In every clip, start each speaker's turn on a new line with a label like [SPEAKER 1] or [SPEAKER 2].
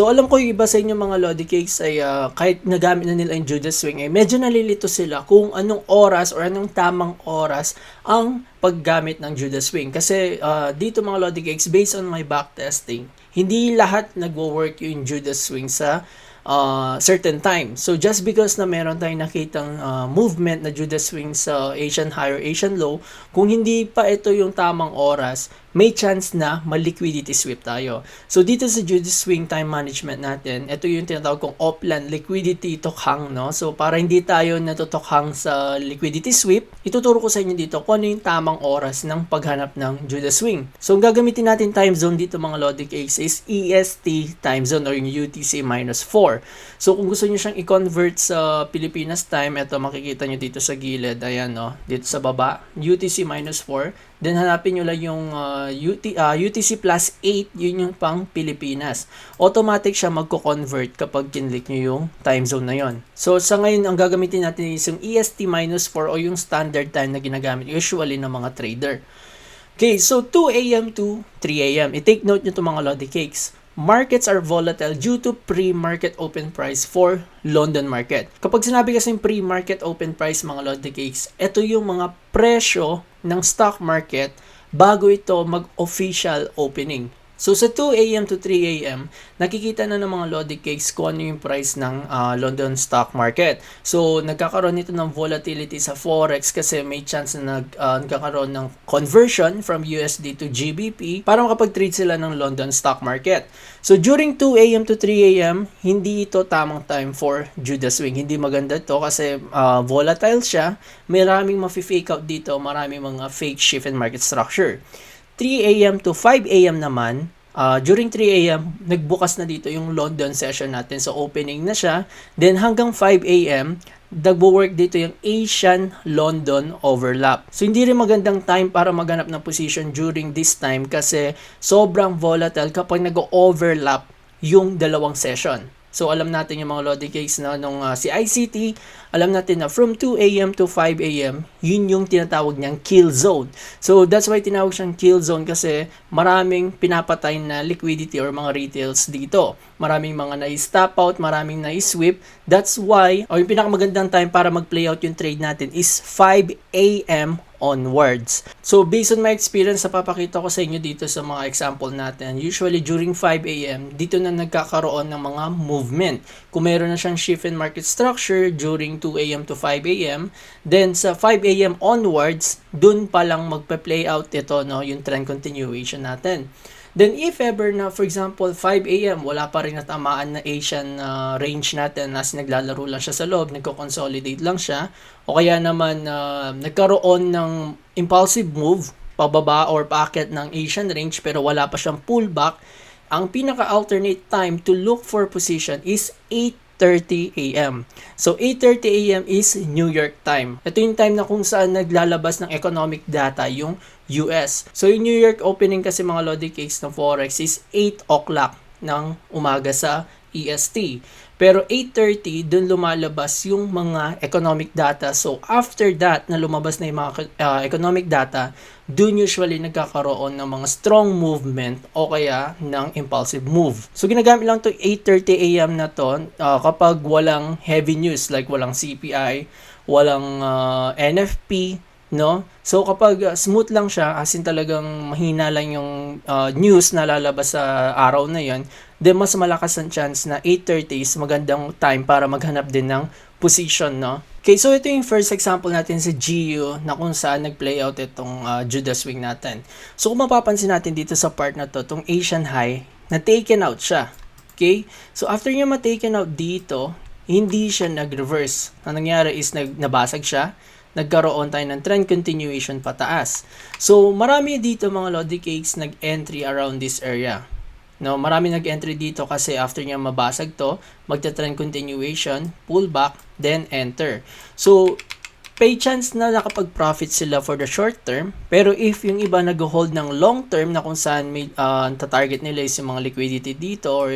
[SPEAKER 1] So alam ko yung iba sa inyo mga Lodi Cakes ay kahit nagamit na nila yung Judas Swing, medyo nalilito sila kung anong oras or anong tamang oras ang paggamit ng Judas Swing. Kasi dito mga Lodi Cakes, based on my backtesting, hindi lahat nagwo-work yung Judas Swing sa certain time. So just because na meron tayong nakitang movement na Judas Swing sa Asian high or Asian low, kung hindi pa ito yung tamang oras, may chance na ma-liquidity sweep tayo. So dito sa Judas Swing time management natin, ito yung tinatawag kong upland liquidity tokhang, no? So para hindi tayo natutokhang sa liquidity sweep, ituturo ko sa inyo dito kung ano yung tamang oras ng paghanap ng Judas Swing. So ang gagamitin natin time zone dito mga Lodi Cakes is EST time zone or yung UTC-4. So kung gusto niyo siyang i-convert sa Pilipinas time, ito makikita niyo dito sa gilid, ayan, no? Dito sa baba, UTC-4. Then hanapin nyo lang yung UTC plus 8, yun yung pang Pilipinas. Automatic siya magko-convert kapag kinlik nyo yung time zone na yon. So sa ngayon, ang gagamitin natin is yung EST-4 o yung standard time na ginagamit usually ng mga trader. Okay, so 2 a.m. to 3 a.m. I-take note nyo itong mga Lodi Cakes. Markets are volatile due to pre-market open price for London market. Kapag sinabi kasi pre-market open price mga Lodi Cakes, ito yung mga presyo ng stock market bago ito mag-official opening. So sa 2 a.m. to 3 a.m., nakikita na ng mga Lodi Cakes kung ano yung price ng London stock market. So nagkakaroon nito ng volatility sa Forex kasi may chance na nagkakaroon ng conversion from USD to GBP para makapag-trade sila ng London stock market. So during 2 a.m. to 3 a.m., hindi ito tamang time for Judas Swing. Hindi maganda ito kasi volatile siya. Maraming ma-fake out dito, maraming mga fake shift in market structure. 3 a.m. to 5 a.m. naman, during 3 a.m., nagbukas na dito yung London session natin. So, opening na siya. Then, hanggang 5 a.m., nagbo-work dito yung Asian-London overlap. So, hindi rin magandang time para maghanap ng position during this time kasi sobrang volatile kapag nag-overlap yung dalawang session. So, alam natin yung mga Lodi Cakes na nung si ICT, alam natin na from 2 a.m. to 5 a.m., yun yung tinatawag niyang kill zone. So, that's why tinawag siyang kill zone kasi maraming pinapatay na liquidity or mga retails dito. Maraming mga na-stop out, maraming na-sweep. That's why, o yung pinakamagandang time para mag-play out yung trade natin is 5 a.m. onwards. So, based on my experience, papakita ko sa inyo dito sa mga example natin. Usually, during 5 a.m., dito na nagkakaroon ng mga movement. Kung meron na siyang shift in market structure during 2 a.m. to 5 a.m., then sa 5 a.m. onwards, dun pa lang magpa-play out ito, no, yung trend continuation natin. Then if ever na, for example, 5 a.m., wala pa rin natamaan na Asian range natin as naglalaro lang siya sa loob, nagko-consolidate lang siya, o kaya naman nagkaroon ng impulsive move, pababa or paakyat ng Asian range pero wala pa siyang pullback, ang pinaka-alternate time to look for position is 8:30 a.m. So, 8:30 a.m. is New York time. Ito yung time na kung saan naglalabas ng economic data yung US. So, yung New York opening kasi mga Lodi Cakes ng Forex is 8 o'clock ng umaga sa EST. Pero 8:30, dun lumalabas yung mga economic data. So, after that, na lumabas na yung mga economic data, dun usually nagkakaroon ng mga strong movement o kaya ng impulsive move. So, ginagamit lang to 8:30 a.m. na to kapag walang heavy news like walang CPI, walang NFP, no? So kapag smooth lang siya, as in talagang mahina lang yung news na lalabas sa araw na yon, then mas malakas ang chance na 8:30 is magandang time para maghanap din ng position, no? Okay, so ito yung first example natin sa GU na kung saan nag-play out itong Judas Swing natin. So kung mapapansin natin dito sa part na to, itong Asian high, na taken out siya. Okay? So after niya ma-taken out dito, hindi siya nag-reverse. Ang nangyari is nabasag siya, nagkaroon tayo ng trend continuation pataas. So, marami dito mga Lodi Cakes nag-entry around this area. No, marami nag-entry dito kasi after niya mabasag to, magta-trend continuation, pullback, then enter. So, may chance na nakapag-profit sila for the short term, pero if yung iba nag-hold ng long term na kung saan may ta-target nila is yung mga liquidity dito or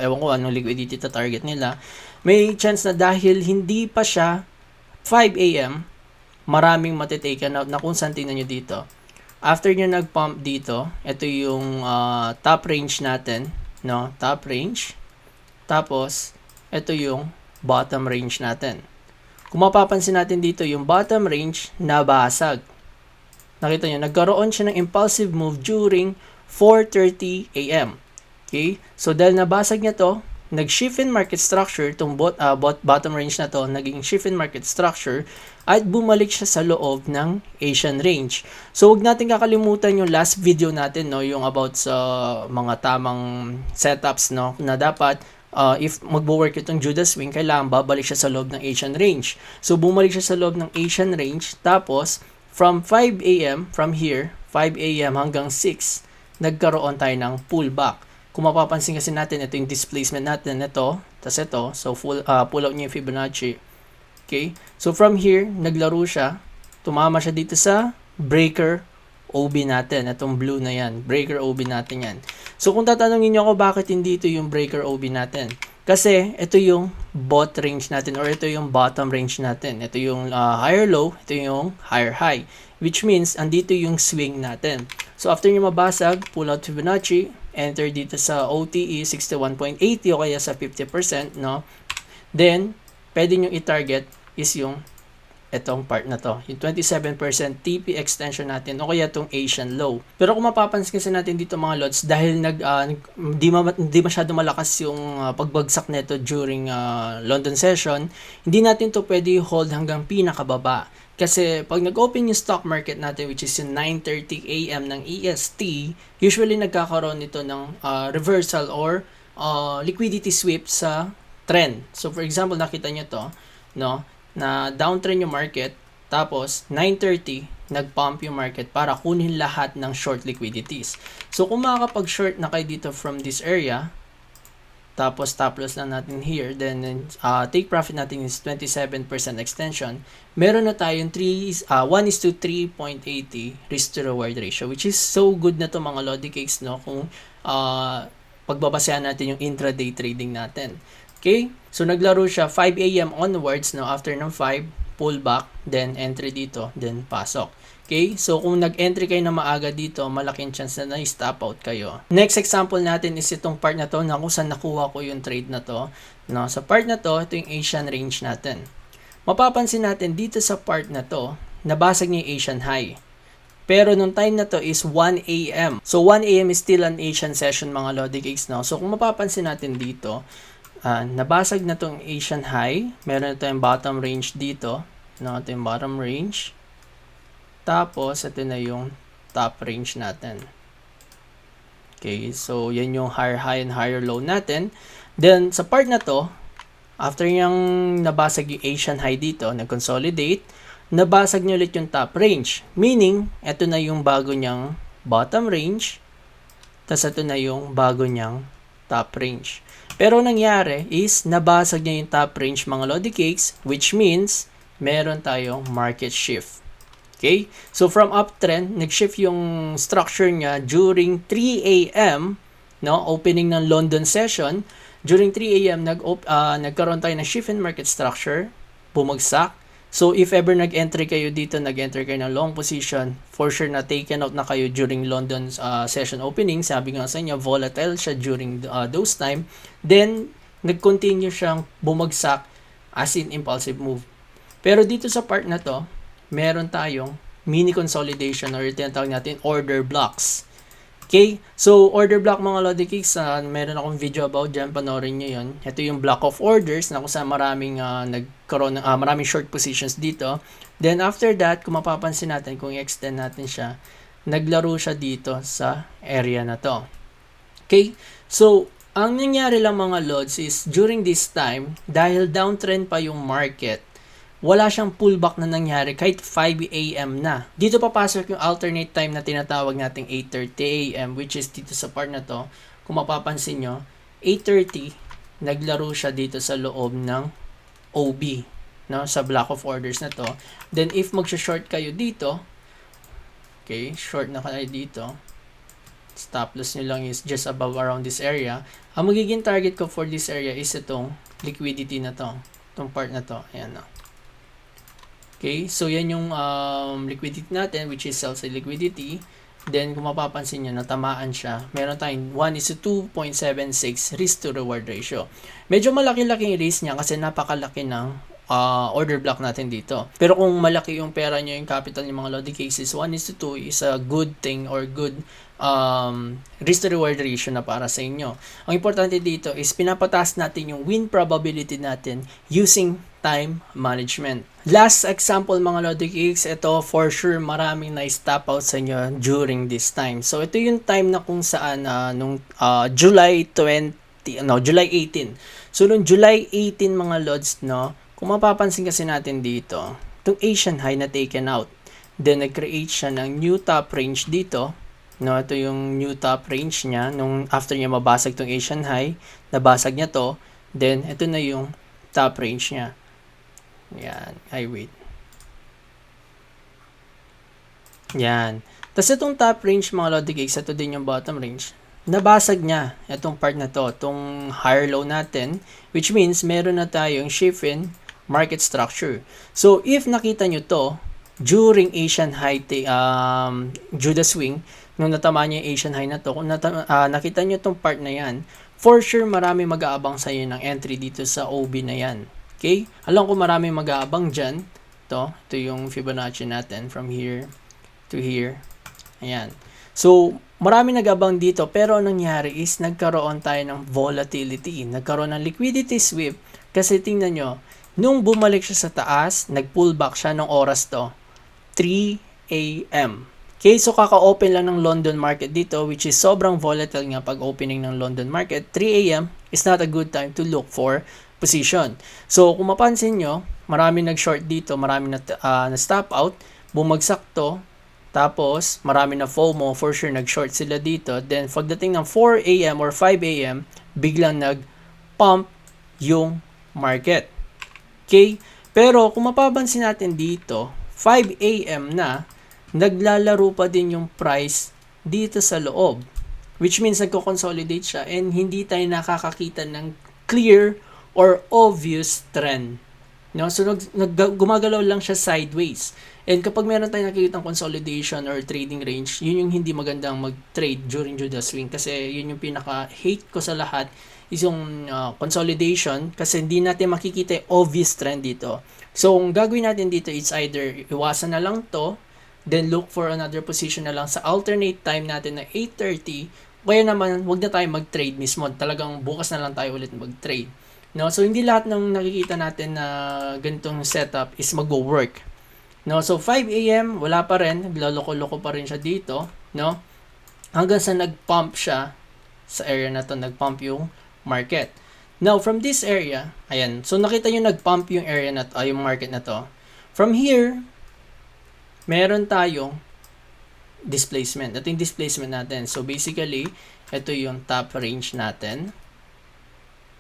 [SPEAKER 1] ewan ko anong liquidity ta-target nila, may chance na dahil hindi pa siya 5 a.m., maraming matitaken out na kung saan tingnan nyo dito. After nyo nag-pump dito, ito yung top range natin, no? Top range. Tapos, ito yung bottom range natin. Kung mapapansin natin dito, yung bottom range nabasag. Nakita nyo, nagkaroon siya ng impulsive move during 4:30 a.m. Okay? So, dahil nabasag niya to, nag-shift in market structure, itong bottom range na to, naging shift in market structure, at bumalik siya sa loob ng Asian range. So, huwag natin kakalimutan yung last video natin, no, yung about sa mga tamang setups, no, na dapat if magbo-work itong Judas swing, kailangan babalik siya sa loob ng Asian range. So, bumalik siya sa loob ng Asian range. Tapos, from 5 a.m., from here, 5 a.m. hanggang 6, nagkaroon tayo ng pullback. Kung mapapansin kasi natin, ito yung displacement natin, ito, tas ito. So, pull out niyo yung Fibonacci. Okay? So, from here, naglaro siya. Tumama siya dito sa breaker OB natin. Itong blue na yan. Breaker OB natin yan. So, kung tatanungin niyo ako bakit hindi ito yung breaker OB natin. Kasi, ito yung bot range natin or ito yung bottom range natin. Ito yung higher low, ito yung higher high. Which means, andito yung swing natin. So, after nyo mabasag, pull out Fibonacci, enter dito sa OTE 61.80 o kaya sa 50%, no? Then, pwede nyo i-target is yung itong part na to, yung 27% TP extension natin o kaya itong Asian low. Pero kung mapapansin kasi natin dito mga lods, dahil hindi masyado malakas yung pagbagsak nito during London session, hindi natin to pwede hold hanggang pinakababa. Kasi pag nag-open yung stock market natin, which is yung 9:30 AM ng EST, usually nagkakaroon nito ng reversal or liquidity sweep sa trend. So for example, nakita nyo to, no, na downtrend yung market, tapos 9:30 nag-pump yung market para kunin lahat ng short liquidities. So kung makakapag-short na kayo dito from this area, tapos stop loss lang natin here, then take profit natin is 27% extension, meron na tayong 1:3.80 risk to reward ratio, which is so good na to mga Lodi Cakes, no, kung pagbabasehan natin yung intraday trading natin. Okay? So, naglaro siya 5 a.m. onwards, no? After ng 5, pull back, then entry dito, then pasok. Okay? So, kung nag-entry kayo na maaga dito, malaking chance na na-stop out kayo. Next example natin is itong part na to, na kung saan nakuha ko yung trade na to. No? Sa part na to, ito yung Asian range natin. Mapapansin natin dito sa part na to, nabasag niya yung Asian high. Pero nung time na to is 1 a.m. So, 1 a.m. is still an Asian session mga Lodi Cakes, no? So, kung mapapansin natin dito, nabasag na tong Asian high. Meron na tayong bottom range dito. No, ito yung bottom range. Tapos, ito na yung top range natin. Okay, so yan yung higher high and higher low natin. Then, sa part na to, after niyang nabasag yung Asian high dito, nag-consolidate, nabasag niya ulit yung top range. Meaning, ito na yung bago niyang bottom range. Tapos, ito na yung bago niyang top range. Pero nangyari is nabasag niya yung top range mga Lodi Cakes, which means meron tayong market shift. Okay? So from uptrend, nag-shift yung structure niya during 3 a.m., no, opening ng London session. During 3 a.m., nagkaroon tayo ng shift in market structure, bumagsak. So if ever nag-entry kayo dito, nag-enter kayo ng long position, for sure na taken out na kayo during London session opening. Sabi nga sa inyo, volatile siya during those time. Then, nag-continue siyang bumagsak as in impulsive move. Pero dito sa part na to, meron tayong mini consolidation or tinatawag natin order blocks. Okay? So, order block mga Lodi Cakes, meron akong video about dyan, panoorin nyo yun. Ito yung block of orders na kung saan maraming maraming short positions dito. Then, after that, kung mapapansin natin, kung i-extend natin siya, naglaro siya dito sa area na to. Okay? So, ang nangyari lang mga Lods is, during this time, dahil downtrend pa yung market, wala siyang pullback na nangyari kahit 5 a.m. na. Dito papasok yung alternate time na tinatawag nating 8:30 a.m. which is dito sa part na to. Kung mapapansin nyo, 8:30, naglaro siya dito sa loob ng OB, no? Sa block of orders na to. Then if magsha-short kayo dito, okay, short na kayo dito, stop loss nyo lang is just above around this area. Ang magiging target ko for this area is itong liquidity na to. Itong part na to. Ayan na. Okay, so yan yung liquidity natin, which is sell side liquidity. Then, kung mapapansin nyo, natamaan siya. Meron tayong 1:2.76 risk to reward ratio. Medyo malaki-laking risk niya kasi napakalaki ng order block natin dito. Pero kung malaki yung pera nyo, yung capital ng mga Lodi cases, 1:2 is a good thing or good risk to reward ratio na para sa inyo. Ang importante dito is pinapataas natin yung win probability natin using time management. Last example mga Lodi Cakes, ito for sure maraming na-stop out sa inyo during this time. So ito yung time na kung saan nung July 18. So nung July 18 mga Lods, no, kung mapapansin kasi natin dito, itong Asian high na taken out. Then nag-create siya ng new top range dito. No, ito yung new top range niya nung after niya mabasag tong Asian high, nabasag niya to, then ito na yung top range niya. Yan, wait. Yan. Tapos itong top range mga Lodi Cakes, ito din yung bottom range. Nabasag niya itong part na to, itong higher low natin, which means meron na tayong shift in market structure. So if nakita nyo to during Asian high Judah swing, nung natama niya yung Asian high na to, kung nakita nyo itong part na yan, for sure marami mag-aabang sa inyo ng entry dito sa OB na yan. Okay? Alam ko marami mag-aabang dyan. Ito yung Fibonacci natin from here to here. Ayan. So, marami nag-aabang dito, pero anong nangyari is nagkaroon tayo ng volatility. Nagkaroon ng liquidity sweep kasi tingnan nyo, nung bumalik siya sa taas, nag-pullback siya ng oras to, 3 a.m. Okay, so kaka-open lang ng London market dito, which is sobrang volatile nga pag opening ng London market. 3 a.m. is not a good time to look for position. So, kung mapansin nyo, marami nag-short dito, marami na stop out, bumagsak to, tapos marami na FOMO, for sure nag-short sila dito. Then, pagdating ng 4 a.m. or 5 a.m., biglang nag-pump yung market. Okay? Pero, kung mapapansin natin dito, 5 a.m. na, naglalaro pa din yung price dito sa loob, which means nagko-consolidate siya and hindi tayo nakakakita ng clear or obvious trend. No? So gumagalaw lang siya sideways. And kapag meron tayong nakikita ng consolidation or trading range, yun yung hindi magandang mag-trade during Judah swing kasi yun yung pinaka-hate ko sa lahat is yung consolidation kasi hindi natin makikita yung obvious trend dito. So ang gagawin natin dito is either iwasan na lang to, then look for another position na lang sa alternate time natin na 8:30. Kaya naman, wag na tayo mag-trade mismo. Talagang bukas na lang tayo ulit mag-trade. No? So, hindi lahat ng nakikita natin na ganitong setup is mag-work. No? So, 5 a.m., wala pa rin. Naglaloko-loko pa rin siya dito. No? Hanggang sa nag-pump siya sa area na to, nag-pump yung market. Now, from this area, ayan. So, nakita nyo nag-pump yung area na to, yung market na to. From here, meron tayong displacement. Ito yung displacement natin. So, basically, ito yung top range natin.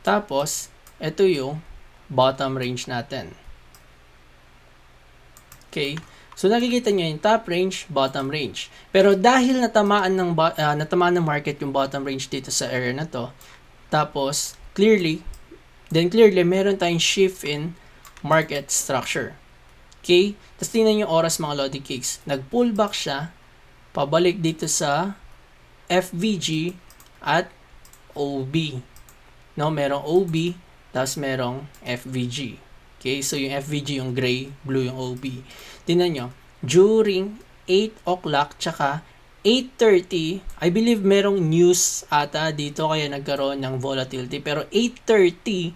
[SPEAKER 1] Tapos, ito yung bottom range natin. Okay? So, nakikita nyo yung top range, bottom range. Pero dahil natamaan ng market yung bottom range dito sa area na to, tapos, clearly, meron tayong shift in market structure. Okay? Tapos tingnan yung oras mga Lodi Cakes. Nag-pullback siya, pabalik dito sa FVG at OB. No, merong OB, tapos merong FVG. Okay? So yung FVG yung gray, blue yung OB. Tingnan nyo, during 8 o'clock tsaka 8:30, I believe merong news ata dito kaya nagkaroon ng volatility. Pero 8:30,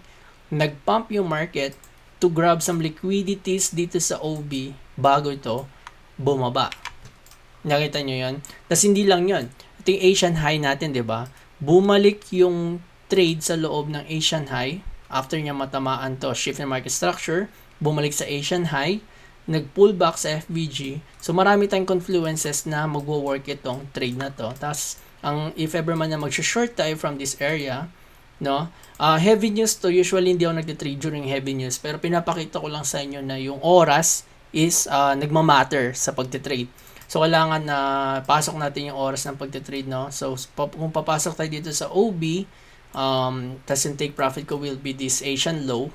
[SPEAKER 1] nag-pump yung market to grab some liquidities dito sa OB bago ito bumaba. Nakita nyo yun? Tapos hindi lang yun. Ito yung Asian high natin, di ba? Bumalik yung trade sa loob ng Asian high after niya matamaan to, shift in market structure, bumalik sa Asian high, nag-pullback sa FVG. So marami tayong confluences na magwo-work itong trade na to. Tapos, if ever man na mag-short tayo from this area, no? Heavy news to, usually hindi ako nagtitrade during heavy news, pero pinapakita ko lang sa inyo na yung oras is nagmamatter sa pagtitrade. So, kailangan na pasok natin yung oras ng pagtitrade, no? So, kung papasok tayo dito sa OB, tas yung take profit ko will be this Asian low,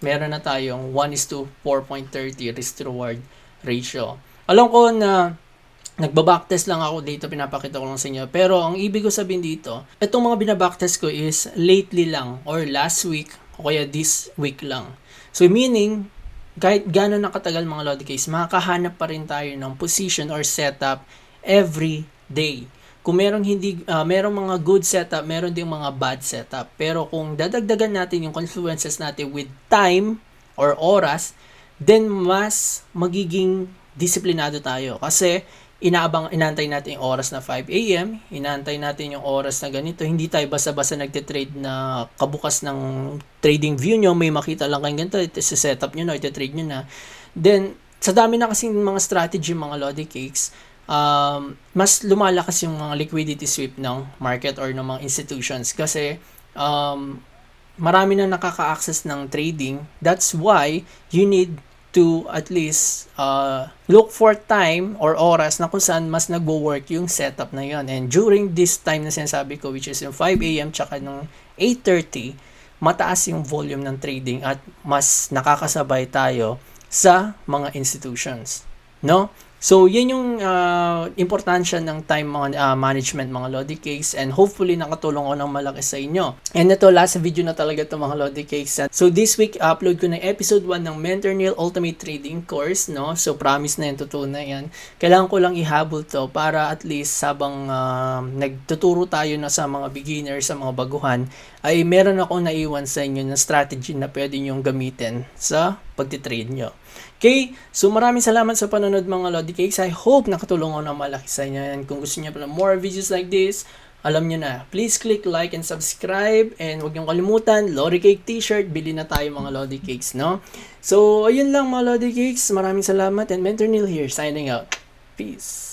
[SPEAKER 1] meron na tayong 1:4.30 risk to reward ratio. Alam ko na Nagbabacktest lang ako dito, pinapakita ko lang sa inyo. Pero ang ibig ko sabihin dito, itong mga binabacktest ko is lately lang or last week o kaya this week lang. So meaning, kahit gano'n nakatagal mga Lodi case, makakahanap pa rin tayo ng position or setup every day. Kung merong mga good setup, meron ding mga bad setup. Pero kung dadagdagan natin yung confluences natin with time or oras, then mas magiging disiplinado tayo. Kasi inaantay natin yung oras na 5 a.m., inaantay natin yung oras na ganito. Hindi tayo basta-basta nagtitrade na kabukas ng trading view nyo, may makita lang kayong ganito, set up nyo na, ititrade nyo na. Then, sa dami na kasing mga strategy, mga Lodi Cakes, mas lumalakas yung mga liquidity sweep ng market or ng mga institutions. Kasi, marami na nakaka-access ng trading. That's why you need to at least look for time or oras na kung saan mas nagwo-work yung setup na yon. And during this time na sinasabi ko, which is yung 5 a.m. tsaka nung 8:30, mataas yung volume ng trading at mas nakakasabay tayo sa mga institutions. No? So, yan yung importansya ng time management, mga Lodi Cakes, and hopefully nakatulong ko ng malaki sa inyo. And ito, last video na talaga ito, mga Lodi Cakes. So, this week, upload ko na episode 1 ng Mentor Neil Ultimate Trading Course, no? So, promise na yan, totoo na yan. Kailangan ko lang ihabol to para at least habang nagtuturo tayo na sa mga beginners, sa mga baguhan, ay meron akong naiwan sa inyo na strategy na pwede nyong gamitin sa pagtitrade nyo. Okay, so maraming salamat sa panonood, mga Lodi Cakes. I hope nakatulong ako ng malaki sa inyo. And kung gusto niyo pa ng more videos like this, alam niyo na, please click like and subscribe. And huwag niyong kalimutan, Lodi Cake t-shirt, bili na tayo, mga Lodi Cakes, no? So, ayun lang, mga Lodi Cakes. Maraming salamat, and Mentor Neil here, signing out. Peace.